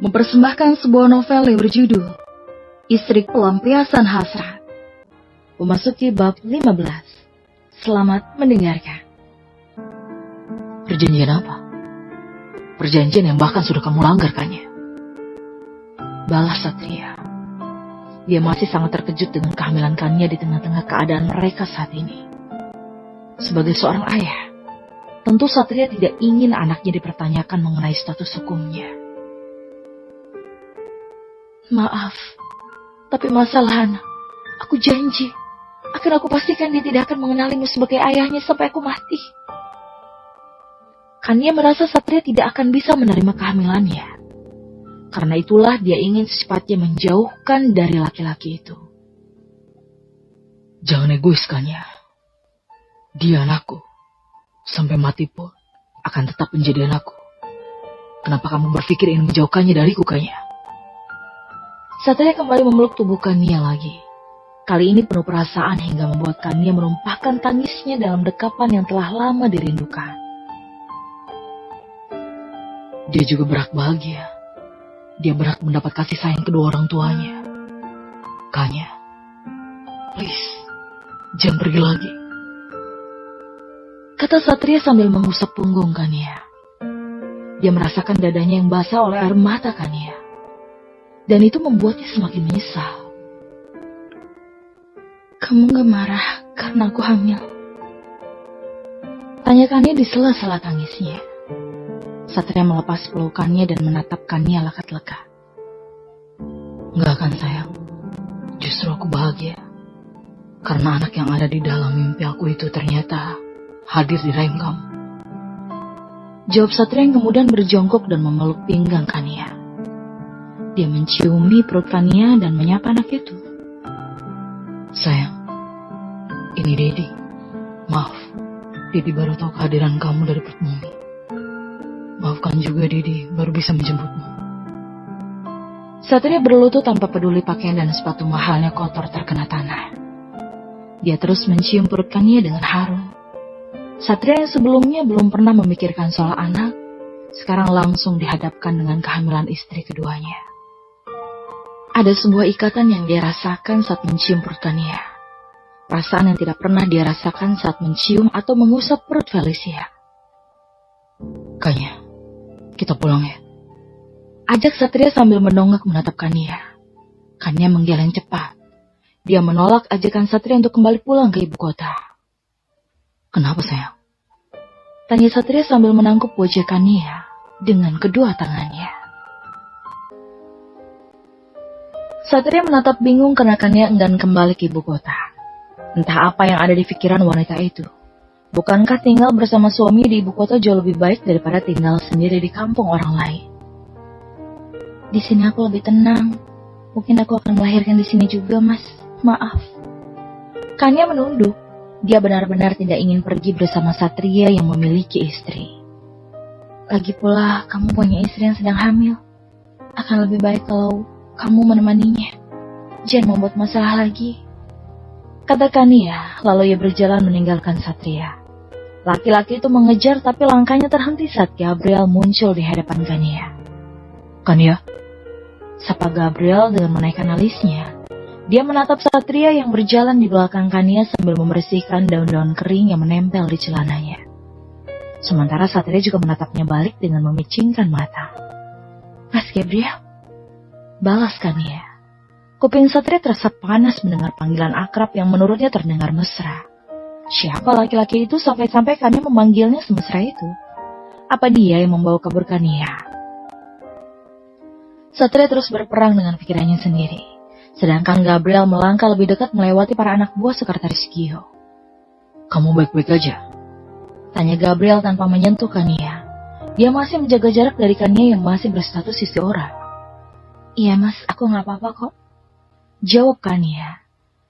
mempersembahkan sebuah novel yang berjudul Istri Pelampiasan Hasrat. Memasuki bab 15. Selamat mendengarkan. Perjanjian apa? Perjanjian yang bahkan sudah kamu langgarkannya. Balas Satria. Dia masih sangat terkejut dengan kehamilan Kania di tengah-tengah keadaan mereka saat ini. Sebagai seorang ayah, tentu Satria tidak ingin anaknya dipertanyakan mengenai status hukumnya. Maaf, tapi masalah aku janji akan aku pastikan dia tidak akan mengenalimu sebagai ayahnya sampai aku mati. Kania merasa Satria tidak akan bisa menerima kehamilannya. Karena itulah dia ingin secepatnya menjauhkan dari laki-laki itu. Jangan egois, Kania. Dia anakku. Sampai mati pun akan tetap menjadi anakku. Kenapa kamu berpikir ingin menjauhkannya dariku, Kania? Satria kembali memeluk tubuh Kania lagi. Kali ini penuh perasaan hingga membuat Kania menumpahkan tangisnya dalam dekapan yang telah lama dirindukan. Dia juga berhak bahagia. Dia berhak mendapat kasih sayang kedua orang tuanya. Kania, please, jangan pergi lagi, kata Satria sambil mengusap punggung Kania. Dia merasakan dadanya yang basah oleh air mata Kania. Dan itu membuatnya semakin menyesal. Kamu gak marah karena aku hamil? Tanya Kania di sela-sela tangisnya. Satria melepas pelukannya dan menatap Kania lekat lega. Gak akan, sayang. Justru aku bahagia. Karena anak yang ada di dalam mimpi aku itu ternyata hadir di rahim kamu. Jawab Satria yang kemudian berjongkok dan memeluk pinggang Kania. Dia menciumi perut Kania dan menyapa anak itu. Sayang, ini Dedi. Maaf, Dedi baru tahu kehadiran kamu dari perut Mumi. Maafkan juga Dedi baru bisa menjemputmu. Satria berlutut tanpa peduli pakaian dan sepatu mahalnya kotor terkena tanah. Dia terus mencium perut Kania dengan haru. Satria yang sebelumnya belum pernah memikirkan soal anak, sekarang langsung dihadapkan dengan kehamilan istri keduanya. Ada sebuah ikatan yang dia rasakan saat mencium perut Kania. Perasaan yang tidak pernah dia rasakan saat mencium atau mengusap perut Felicia. Kania, kita pulang ya. Ajak Satria sambil mendongak menatap Kania. Kania menggeleng cepat. Dia menolak ajakan Satria untuk kembali pulang ke ibu kota. Kenapa, sayang? Tanya Satria sambil menangkup wajah Kania dengan kedua tangannya. Satria menatap bingung karena Kania enggan kembali ke ibu kota. Entah apa yang ada di pikiran wanita itu. Bukankah tinggal bersama suami di ibu kota jauh lebih baik daripada tinggal sendiri di kampung orang lain? Di sini aku lebih tenang. Mungkin aku akan melahirkan di sini juga, Mas. Maaf. Kania menunduk. Dia benar-benar tidak ingin pergi bersama Satria yang memiliki istri. Lagi pula, kamu punya istri yang sedang hamil. Akan lebih baik kalau kamu menemaninya. Jangan membuat masalah lagi, kata Kania, lalu ia berjalan meninggalkan Satria. Laki-laki itu mengejar tapi langkahnya terhenti saat Gabriel muncul di hadapan Kania. Kania, sapa Gabriel dengan menaikkan alisnya. Dia menatap Satria yang berjalan di belakang Kania sambil membersihkan daun-daun kering yang menempel di celananya. Sementara Satria juga menatapnya balik dengan memicingkan mata. Mas Gabriel, balas Kania. Kuping Satria terasa panas mendengar panggilan akrab yang menurutnya terdengar mesra. Siapa laki-laki itu sampai-sampai Kania memanggilnya semesra itu? Apa dia yang membawa kabur Kania? Satria terus berperang dengan pikirannya sendiri. Sedangkan Gabriel melangkah lebih dekat melewati para anak buah sekretaris Gio. Kamu baik-baik aja? Tanya Gabriel tanpa menyentuh Kania. Dia masih menjaga jarak dari Kania yang masih berstatus istri orang. Iya mas, aku gak apa-apa kok, jawab Kania.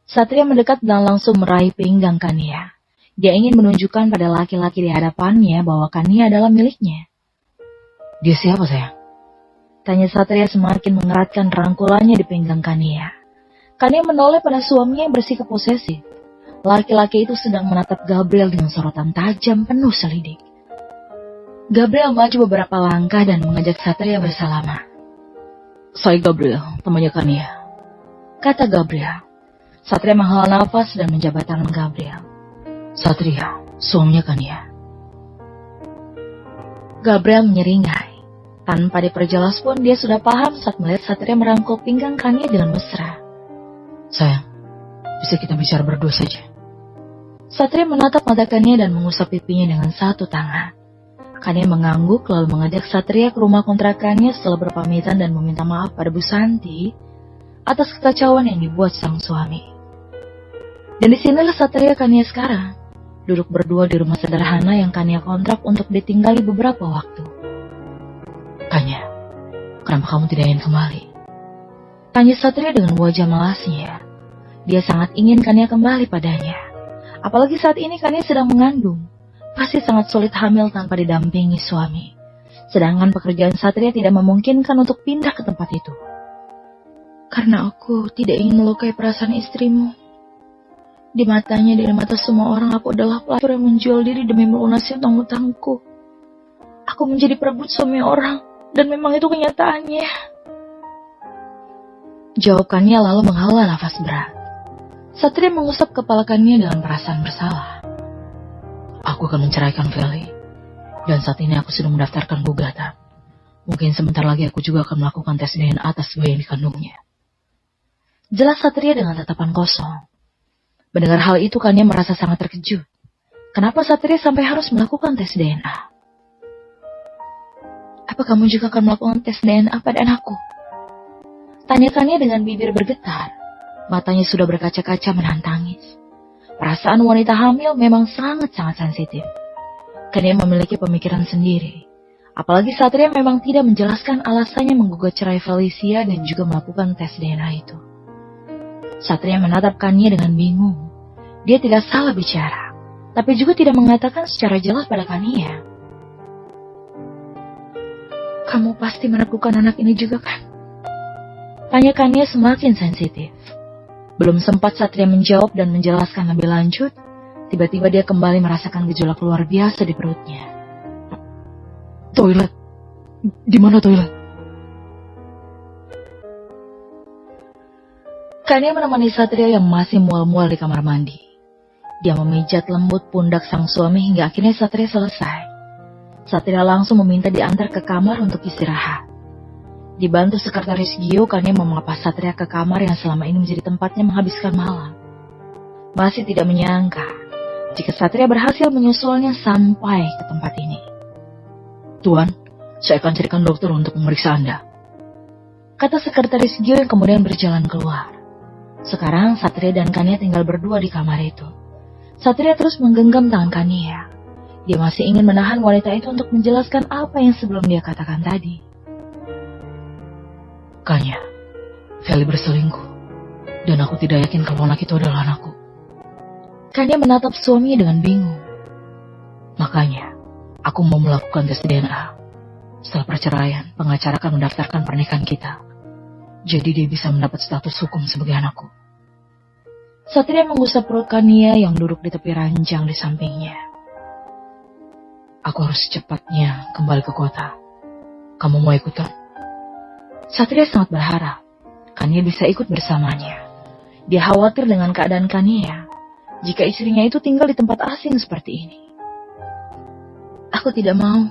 Satria mendekat dan langsung meraih pinggang Kania. Dia ingin menunjukkan pada laki-laki di hadapannya bahwa Kania adalah miliknya. Dia siapa, sayang? Tanya Satria semakin mengeratkan rangkulannya di pinggang Kania. Kania menoleh pada suaminya yang bersikap posesif. Laki-laki itu sedang menatap Gabriel dengan sorotan tajam penuh selidik. Gabriel maju beberapa langkah dan mengajak Satria bersalaman. Saya Gabriel, temannya Kania, kata Gabriel. Satria menghela nafas dan menjabat tangan Gabriel. Satria, suaminya Kania. Gabriel menyeringai. Tanpa diperjelas pun dia sudah paham saat melihat Satria merangkul pinggang Kania dengan mesra. Sayang, bisa kita bicara berdua saja. Satria menatap mata Kania dan mengusap pipinya dengan satu tangan. Kania mengangguk lalu mengajak Satria ke rumah kontrakannya setelah berpamitan dan meminta maaf pada Bu Santi atas kekacauan yang dibuat sang suami. Dan disinilah Satria Kania sekarang, duduk berdua di rumah sederhana yang Kania kontrak untuk ditinggali beberapa waktu. Kania, kenapa kamu tidak ingin kembali? Tanya Satria dengan wajah malasnya. Dia sangat ingin Kania kembali padanya. Apalagi saat ini Kania sedang mengandung. Pasti sangat sulit hamil tanpa didampingi suami. Sedangkan pekerjaan Satria tidak memungkinkan untuk pindah ke tempat itu. Karena aku tidak ingin melukai perasaan istrimu. Di matanya, di mata semua orang, aku adalah pelacur yang menjual diri demi melunasi utang-utangku. Aku menjadi perebut suami orang, dan memang itu kenyataannya. Jawabannya lalu menghela nafas berat. Satria mengusap kepala Kania dengan perasaan bersalah. Aku akan menceraikan Feli, dan saat ini aku sudah mendaftarkan gugatan. Mungkin sebentar lagi aku juga akan melakukan tes DNA atas bayi yang dikandungnya. Jelas Satria dengan tatapan kosong. Mendengar hal itu Kania merasa sangat terkejut. Kenapa Satria sampai harus melakukan tes DNA? Apa kamu juga akan melakukan tes DNA pada anakku? Tanya Kania dengan bibir bergetar. Matanya sudah berkaca-kaca menahan tangis. Perasaan wanita hamil memang sangat-sangat sensitif. Kania memiliki pemikiran sendiri. Apalagi Satria memang tidak menjelaskan alasannya menggugat cerai Felicia dan juga melakukan tes DNA itu. Satria menatap Kania dengan bingung. Dia tidak salah bicara, tapi juga tidak mengatakan secara jelas pada Kania. Kamu pasti meragukan anak ini juga kan? Tanya Kania semakin sensitif. Belum sempat Satria menjawab dan menjelaskan lebih lanjut, tiba-tiba dia kembali merasakan gejolak luar biasa di perutnya. Toilet? Di mana toilet? Kania menemani Satria yang masih mual-mual di kamar mandi. Dia memijat lembut pundak sang suami hingga akhirnya Satria selesai. Satria langsung meminta diantar ke kamar untuk istirahat. Dibantu sekretaris Gio, Kania melepas Satria ke kamar yang selama ini menjadi tempatnya menghabiskan malam. Masih tidak menyangka jika Satria berhasil menyusulnya sampai ke tempat ini. Tuan, saya akan carikan dokter untuk memeriksa Anda, kata sekretaris Gio yang kemudian berjalan keluar. Sekarang Satria dan Kania tinggal berdua di kamar itu. Satria terus menggenggam tangan Kania. Dia masih ingin menahan wanita itu untuk menjelaskan apa yang sebelum dia katakan tadi. Kania, Feli berselingkuh, dan aku tidak yakin kalau anak itu adalah anakku. Kania menatap suaminya dengan bingung. Makanya, aku mau melakukan tes DNA. Setelah perceraian, pengacara akan mendaftarkan pernikahan kita. Jadi dia bisa mendapat status hukum sebagai anakku. Satria mengusap perut Kania yang duduk di tepi ranjang di sampingnya. Aku harus secepatnya kembali ke kota. Kamu mau ikutan? Satria sangat berharap Kania bisa ikut bersamanya. Dia khawatir dengan keadaan Kania jika istrinya itu tinggal di tempat asing seperti ini. Aku tidak mau.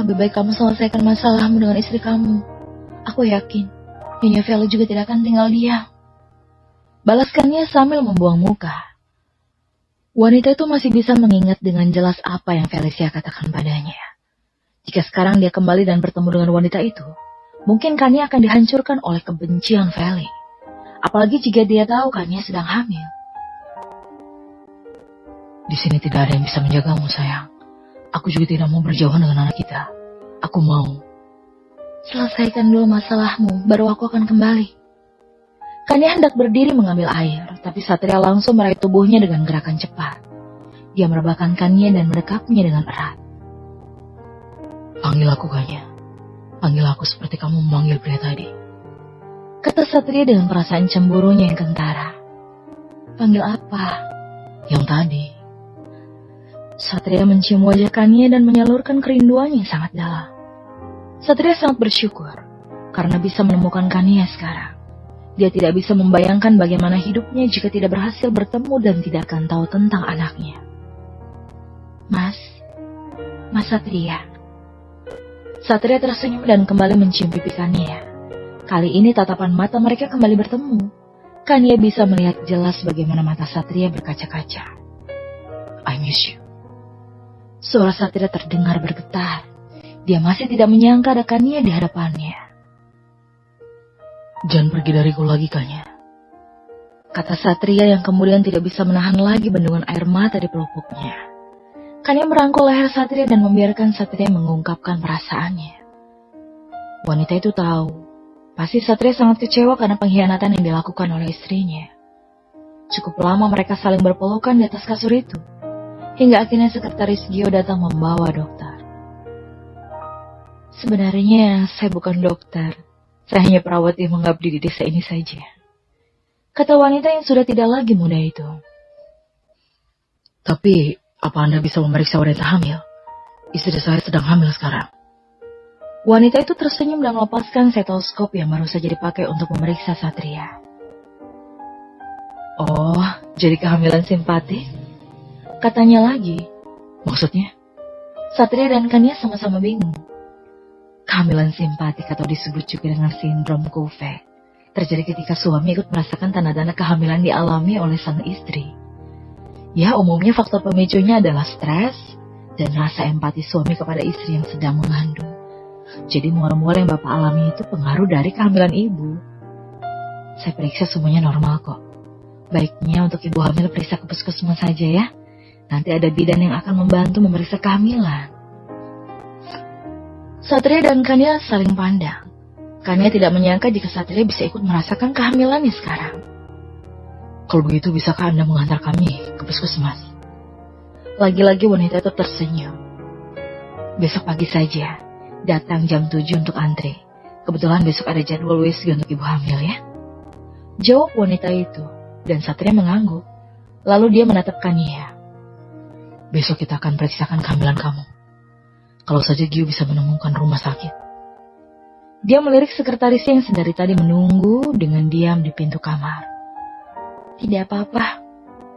Lebih baik kamu selesaikan masalahmu dengan istri kamu. Aku yakin Nyonya Feli juga tidak akan tinggal diam. Balas Kania sambil membuang muka. Wanita itu masih bisa mengingat dengan jelas apa yang Felicia katakan padanya. Jika sekarang dia kembali dan bertemu dengan wanita itu, mungkin Kania akan dihancurkan oleh kebencian Feli. Apalagi jika dia tahu Kania sedang hamil. Di sini tidak ada yang bisa menjagamu, sayang. Aku juga tidak mau berjauhan dengan anak kita. Aku mau. Selesaikan dulu masalahmu, baru aku akan kembali. Kania hendak berdiri mengambil air, tapi Satria langsung meraih tubuhnya dengan gerakan cepat. Dia merebahkan Kania dan mendekapnya dengan erat. Panggil aku, Kania. Panggil aku seperti kamu memanggil pria tadi, kata Satria dengan perasaan cemburunya yang kentara. Panggil apa? Yang tadi. Satria mencium wajah Kania dan menyalurkan kerinduannya yang sangat dalam. Satria sangat bersyukur karena bisa menemukan Kania sekarang. Dia tidak bisa membayangkan bagaimana hidupnya jika tidak berhasil bertemu dan tidak akan tahu tentang anaknya. Mas Satria. Satria tersenyum dan kembali mencium pipi Kania. Kali ini tatapan mata mereka kembali bertemu. Kania bisa melihat jelas bagaimana mata Satria berkaca-kaca. I miss you. Suara Satria terdengar bergetar. Dia masih tidak menyangka ada Kania di hadapannya. Jangan pergi dariku lagi, Kania, kata Satria yang kemudian tidak bisa menahan lagi bendungan air mata di pelupuknya. Kania merangkul leher Satria dan membiarkan Satria mengungkapkan perasaannya. Wanita itu tahu, pasti Satria sangat kecewa karena pengkhianatan yang dilakukan oleh istrinya. Cukup lama mereka saling berpelukan di atas kasur itu, hingga akhirnya sekretaris Gio datang membawa dokter. Sebenarnya saya bukan dokter. Saya hanya perawat yang mengabdi di desa ini saja, kata wanita yang sudah tidak lagi muda itu. Tapi, apa Anda bisa memeriksa wanita hamil? Istri saya sedang hamil sekarang. Wanita itu tersenyum dan melepaskan stetoskop yang baru saja dipakai untuk memeriksa Satria. Oh, jadi kehamilan simpatik? Katanya lagi. Maksudnya? Satria dan Kania sama-sama bingung. Kehamilan simpatik atau disebut juga dengan sindrom Couvet terjadi ketika suami ikut merasakan tanda-tanda kehamilan dialami oleh sang istri. Ya, umumnya faktor pemicunya adalah stres dan rasa empati suami kepada istri yang sedang mengandung. Jadi mual-mual yang Bapak alami itu pengaruh dari kehamilan ibu. Saya periksa semuanya normal kok. Baiknya untuk ibu hamil periksa ke puskesmas saja ya. Nanti ada bidan yang akan membantu memeriksa kehamilan. Satria dan Kania saling pandang. Kania tidak menyangka jika Satria bisa ikut merasakan kehamilannya sekarang. Kalau begitu, bisakah Anda mengantar kami ke puskesmas? Lagi-lagi wanita itu tersenyum. Besok pagi saja, datang jam 7 untuk antri. Kebetulan besok ada jadwal WSG untuk ibu hamil ya. Jawab wanita itu, dan Satria mengangguk. Lalu dia menatap Kania. Besok kita akan periksakan kehamilan kamu. Kalau saja Gio bisa menemukan rumah sakit. Dia melirik sekretarisnya yang sedari tadi menunggu dengan diam di pintu kamar. Tidak apa-apa,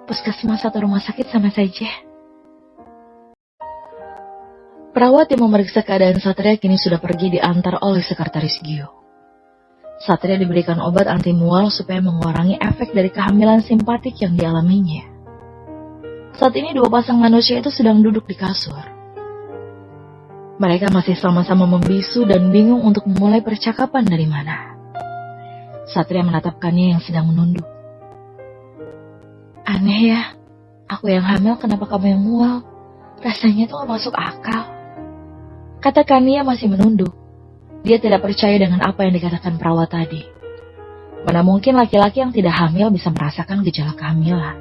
puskesmas atau rumah sakit sama saja. Perawat yang memeriksa keadaan Satria kini sudah pergi diantar oleh sekretaris Gio. Satria diberikan obat anti mual supaya mengurangi efek dari kehamilan simpatik yang dialaminya. Saat ini dua pasang manusia itu sedang duduk di kasur. Mereka masih sama-sama membisu dan bingung untuk memulai percakapan dari mana. Satria menatapkannya yang sedang menunduk. Aneh ya, aku yang hamil kenapa kamu yang mual? Rasanya tuh gak masuk akal. Kata Kania masih menunduk. Dia tidak percaya dengan apa yang dikatakan perawat tadi. Mana mungkin laki-laki yang tidak hamil bisa merasakan gejala kehamilan.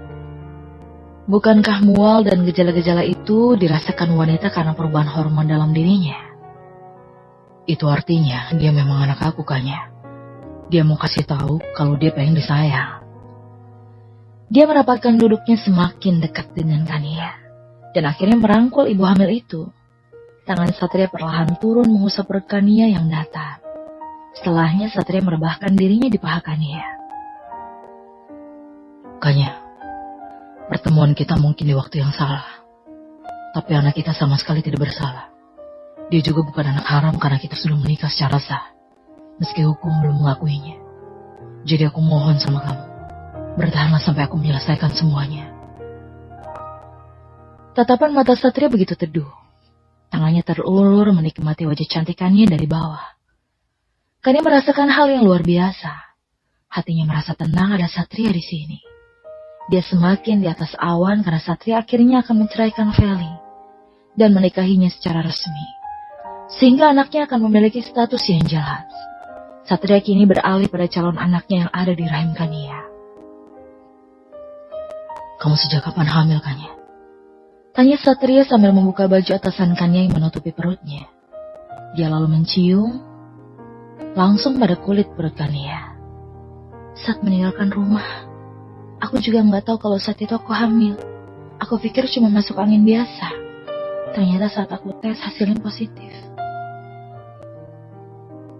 Bukankah mual dan gejala-gejala itu dirasakan wanita karena perubahan hormon dalam dirinya? Itu artinya dia memang anak aku, Kania. Dia mau kasih tahu kalau dia pengen disayang. Dia merapatkan duduknya semakin dekat dengan Kania dan akhirnya merangkul ibu hamil itu. Tangan Satria perlahan turun mengusap perut Kania yang datar. Setelahnya Satria merebahkan dirinya di paha Kania. Kania, pertemuan kita mungkin di waktu yang salah. Tapi anak kita sama sekali tidak bersalah. Dia juga bukan anak haram karena kita sudah menikah secara sah. Meski hukum belum mengakuinya. Jadi aku mohon sama kamu. Bertahanlah sampai aku menyelesaikan semuanya. Tatapan mata Satria begitu teduh. Tangannya terulur menikmati wajah cantikannya dari bawah. Kania merasakan hal yang luar biasa. Hatinya merasa tenang ada Satria di sini. Dia semakin di atas awan karena Satria akhirnya akan menceraikan Feli dan menikahinya secara resmi. Sehingga anaknya akan memiliki status yang jelas. Satria kini beralih pada calon anaknya yang ada di rahim Kania. Kamu sejak kapan hamil, Kania? Tanya Satria sambil membuka baju atasan Kania yang menutupi perutnya. Dia lalu mencium langsung pada kulit perut Kania. Saat meninggalkan rumah, aku juga nggak tahu kalau saat itu aku hamil. Aku pikir cuma masuk angin biasa. Ternyata saat aku tes hasilnya positif.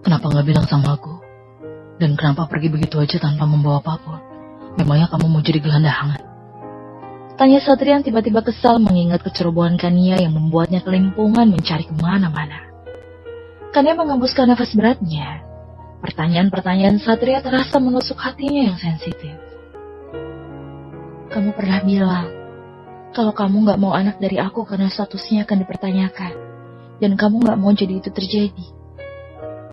Kenapa gak bilang sama aku? Dan kenapa pergi begitu aja tanpa membawa apapun? Memangnya kamu mau jadi gelandangan? Tanya Satria yang tiba-tiba kesal mengingat kecerobohan Kania yang membuatnya kelimpungan mencari kemana-mana. Kania mengembuskan nafas beratnya. Pertanyaan-pertanyaan Satria terasa menusuk hatinya yang sensitif. Kamu pernah bilang, kalau kamu gak mau anak dari aku karena statusnya akan dipertanyakan. Dan kamu gak mau jadi itu terjadi.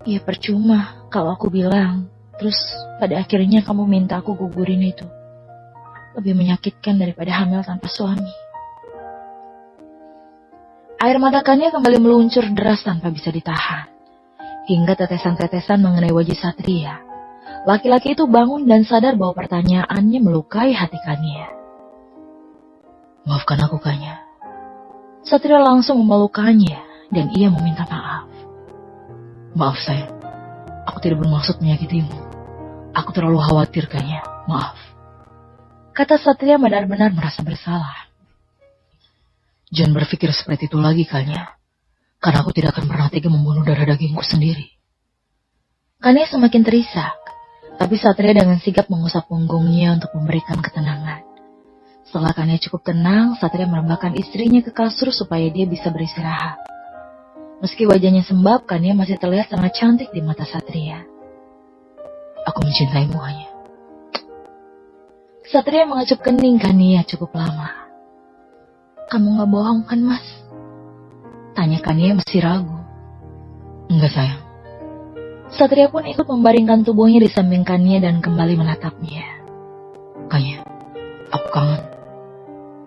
Ya percuma kalau aku bilang, terus pada akhirnya kamu minta aku gugurin itu. Lebih menyakitkan daripada hamil tanpa suami. Air mata Kania kembali meluncur deras tanpa bisa ditahan. Hingga tetesan-tetesan mengenai wajah Satria. Laki-laki itu bangun dan sadar bahwa pertanyaannya melukai hati Kania. Maafkan aku, Kania. Satria langsung memelukkannya dan ia meminta maaf. Maaf sayang, aku tidak bermaksud menyakitimu. Aku terlalu khawatir, Kania. Maaf. Kata Satria benar-benar merasa bersalah. Jangan berpikir seperti itu lagi, Kania. Karena aku tidak akan pernah tega membunuh darah dagingku sendiri. Kania semakin terisak, tapi Satria dengan sigap mengusap punggungnya untuk memberikan ketenangan. Setelah Kania cukup tenang, Satria merebahkan istrinya ke kasur supaya dia bisa beristirahat. Meski wajahnya sembab, Kania masih terlihat sangat cantik di mata Satria. Aku mencintaimu, Kania. Satria mengecup kening Kania cukup lama. Kamu gak bohong kan, Mas? Tanya Kania masih ragu. Enggak, sayang. Satria pun ikut membaringkan tubuhnya di samping Kania dan kembali menatapnya. Kania, aku kangen.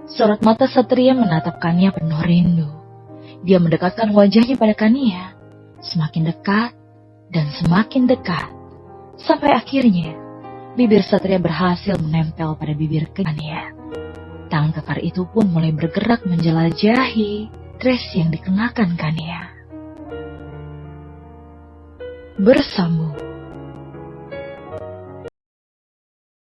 Sorot mata Satria menatap Kania penuh rindu. Dia mendekatkan wajahnya pada Kania. Semakin dekat dan semakin dekat. Sampai akhirnya, bibir Satria berhasil menempel pada bibir Kania. Tangan kekar itu pun mulai bergerak menjelajahi dress yang dikenakan Kania. Bersambung.